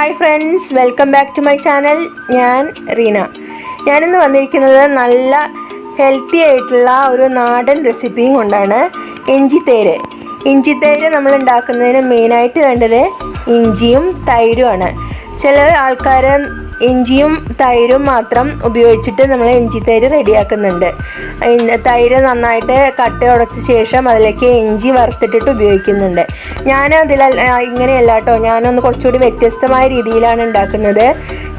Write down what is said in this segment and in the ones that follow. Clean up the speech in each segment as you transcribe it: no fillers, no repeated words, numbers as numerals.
Hi friends, welcome back to my channel. ഞാൻ റീന. ഞാനിന്ന് വന്നിരിക്കുന്നത് നല്ല ഹെൽത്തി ആയിട്ടുള്ള ഒരു നാടൻ റെസിപ്പിയും കൊണ്ടാണ്. ഇഞ്ചിത്തേര് നമ്മൾ ഉണ്ടാക്കുന്നതിന് മെയിനായിട്ട് വേണ്ടത് ഇഞ്ചിയും തൈരുമാണ്. ചില ആൾക്കാർ ഇഞ്ചിയും തൈരും മാത്രം ഉപയോഗിച്ചിട്ട് നമ്മൾ ഇഞ്ചിത്തേര് റെഡിയാക്കുന്നുണ്ട്. തൈര് നന്നായിട്ട് കട്ട ഉടച്ച ശേഷം അതിലേക്ക് ഇഞ്ചി വറുത്തിട്ടിട്ട് ഉപയോഗിക്കുന്നുണ്ട്. ഞാൻ ഇങ്ങനെയല്ല കേട്ടോ, ഞാനൊന്ന് കുറച്ചുകൂടി വ്യത്യസ്തമായ രീതിയിലാണ് ഉണ്ടാക്കുന്നത്.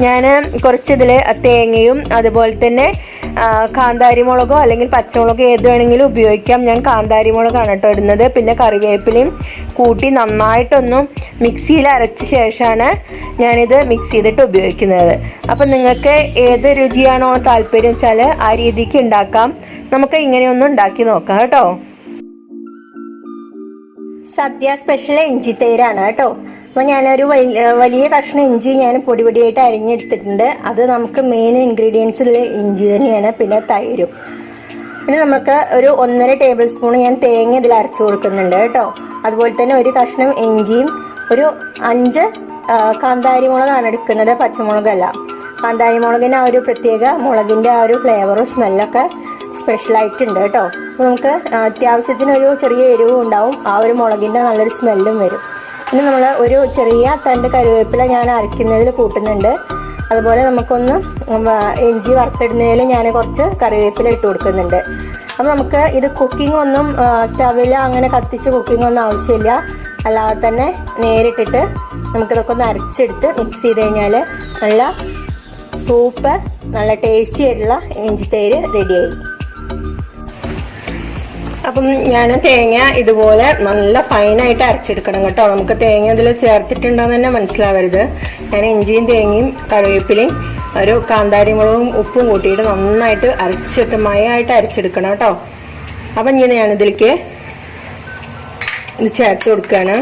ഞാൻ കുറച്ചിതിൽ തേങ്ങയും അതുപോലെ തന്നെ കാന്താരി മുളകോ അല്ലെങ്കിൽ പച്ചമുളകോ ഏത് വേണമെങ്കിലും ഉപയോഗിക്കാം. ഞാൻ കാന്താരി മുളകാണ് കേട്ടോ ഇടുന്നത്. പിന്നെ കറിവേപ്പിലയും കൂട്ടി നന്നായിട്ടൊന്നും മിക്സിയിൽ അരച്ച ശേഷമാണ് ഞാനിത് മിക്സ് ചെയ്തിട്ട് ഉപയോഗിക്കുന്നത്. അപ്പം നിങ്ങൾക്ക് ഏത് രുചിയാണോ താല്പര്യം വെച്ചാൽ ആ രീതിക്ക് ഉണ്ടാക്കാം. നമുക്ക് ഇങ്ങനെയൊന്നും ഉണ്ടാക്കി നോക്കാം കേട്ടോ. സദ്യ സ്പെഷ്യൽ ഇഞ്ചിത്തേരാണ് കേട്ടോ. അപ്പോൾ ഞാനൊരു വലിയ കഷ്ണം ഇഞ്ചി ഞാൻ പൊടിയായിട്ട് അരിഞ്ഞെടുത്തിട്ടുണ്ട്. അത് നമുക്ക് മെയിൻ ഇൻഗ്രീഡിയൻസിൽ ഇഞ്ചി തന്നെയാണ്. പിന്നെ തൈരും. പിന്നെ നമുക്ക് ഒരു 1.5 ടേബിൾ സ്പൂൺ ഞാൻ തേങ്ങ ഇതിൽ അരച്ചു കൊടുക്കുന്നുണ്ട് കേട്ടോ. അതുപോലെ തന്നെ ഒരു കഷ്ണം ഇഞ്ചിയും ഒരു 5 കാന്താരി മുളകാണ് എടുക്കുന്നത്, പച്ചമുളകല്ല. കാന്താരി മുളകിന് ആ ഒരു പ്രത്യേക മുളകിൻ്റെ ആ ഒരു ഫ്ലേവറും സ്മെല്ലൊക്കെ സ്പെഷ്യലായിട്ടുണ്ട് കേട്ടോ. അപ്പോൾ നമുക്ക് അത്യാവശ്യത്തിനൊരു ചെറിയ എരിവും ഉണ്ടാവും, ആ ഒരു മുളകിൻ്റെ നല്ലൊരു സ്മെല്ലും വരും. പിന്നെ നമ്മൾ ഒരു ചെറിയ തണ്ട് കറിവേപ്പില ഞാൻ അരയ്ക്കുന്നതിൽ കൂട്ടുന്നുണ്ട്. അതുപോലെ നമുക്കൊന്ന് ഇഞ്ചി വറുത്തിടുന്നതിൽ ഞാൻ കുറച്ച് കറിവേപ്പില ഇട്ട് കൊടുക്കുന്നുണ്ട്. അപ്പോൾ നമുക്ക് ഇത് കുക്കിംഗ് ഒന്നും സ്റ്റവിൽ അങ്ങനെ കത്തിച്ച് കുക്കിംഗ് ഒന്നും ആവശ്യമില്ല. അല്ലാതെ തന്നെ നേരിട്ടിട്ട് നമുക്കിതൊക്കെ ഒന്ന് അരച്ചെടുത്ത് മിക്സ് ചെയ്ത് കഴിഞ്ഞാൽ നല്ല സൂപ്പർ നല്ല ടേസ്റ്റി ആയിട്ടുള്ള ഇഞ്ചിത്തേര് റെഡിയായി. അപ്പം ഞാൻ തേങ്ങ ഇതുപോലെ നല്ല ഫൈനായിട്ട് അരച്ചെടുക്കണം കേട്ടോ. നമുക്ക് തേങ്ങ അതിൽ ചേർത്തിട്ടുണ്ടോയെന്ന് തന്നെ മനസ്സിലാവരുത്. ഞാൻ ഇഞ്ചിയും തേങ്ങയും കറിവേപ്പിലയും ഒരു കാന്താരി മുളകും ഉപ്പും കൂട്ടിയിട്ട് നന്നായിട്ട് അരച്ചിട്ട് മയമായിട്ട് അരച്ചെടുക്കണം കേട്ടോ. അപ്പം ഇങ്ങനെ ഞാനിതിലേക്ക് ഇത് ചേർത്ത് കൊടുക്കുകയാണ്.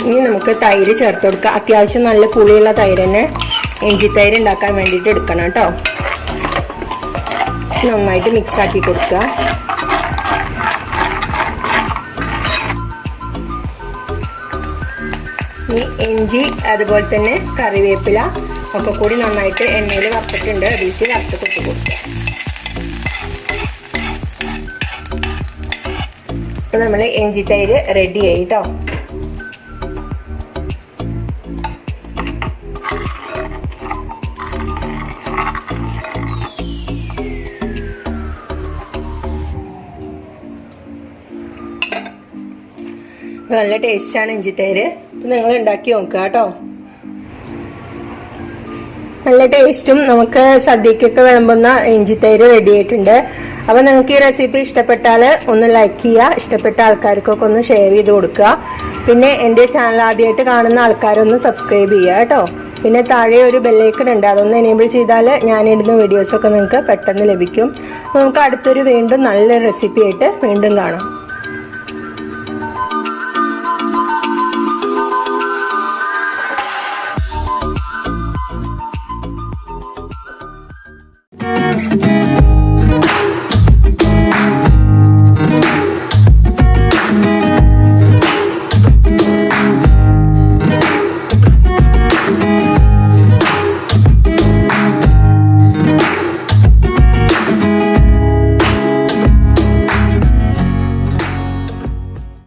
ഇനി നമുക്ക് തൈര് ചേർത്ത് കൊടുക്കാം. അത്യാവശ്യം നല്ല പുളിയുള്ള തൈര് തന്നെ ഇഞ്ചിത്തൈര് ഉണ്ടാക്കാൻ വേണ്ടിയിട്ട് എടുക്കണം കേട്ടോ. നന്നായിട്ട് മിക്സ് ആക്കി കൊടുക്കുക. ഇനി ഇഞ്ചി അതുപോലെ തന്നെ കറിവേപ്പില ഒക്കെ കൂടി നന്നായിട്ട് എണ്ണയിൽ വറുത്തിട്ടുണ്ട്, അതിലേക്ക് വറുത്ത് കൊട്ടി കൊടുക്കുക. അപ്പോൾ നമ്മൾ ഇഞ്ചിത്തൈര് റെഡി ആയി കേട്ടോ. നല്ല ടേസ്റ്റാണ് ഇഞ്ചിത്തേര്. നിങ്ങൾ ഉണ്ടാക്കി നോക്കുക കേട്ടോ. നല്ല ടേസ്റ്റും നമുക്ക് സദ്യക്കൊക്കെ വിളമ്പുന്ന ഇഞ്ചിത്തേര് റെഡി ആയിട്ടുണ്ട്. അപ്പോൾ നിങ്ങൾക്ക് ഈ റെസിപ്പി ഇഷ്ടപ്പെട്ടാൽ ഒന്ന് ലൈക്ക് ചെയ്യുക, ഇഷ്ടപ്പെട്ട ആൾക്കാർക്കൊക്കെ ഒന്ന് ഷെയർ ചെയ്ത് കൊടുക്കുക. പിന്നെ എൻ്റെ ചാനൽ ആദ്യമായിട്ട് കാണുന്ന ആൾക്കാരൊന്ന് സബ്സ്ക്രൈബ് ചെയ്യുക കേട്ടോ. പിന്നെ താഴെ ഒരു ബെല്ലൈക്കൺ ഉണ്ട്, അതൊന്ന് എനേബിൾ ചെയ്താൽ ഞാനിടുന്ന വീഡിയോസൊക്കെ നിങ്ങൾക്ക് പെട്ടെന്ന് ലഭിക്കും. അപ്പോൾ നമുക്ക് അടുത്തൊരു വീണ്ടും നല്ലൊരു റെസിപ്പി ആയിട്ട് വീണ്ടും കാണാം.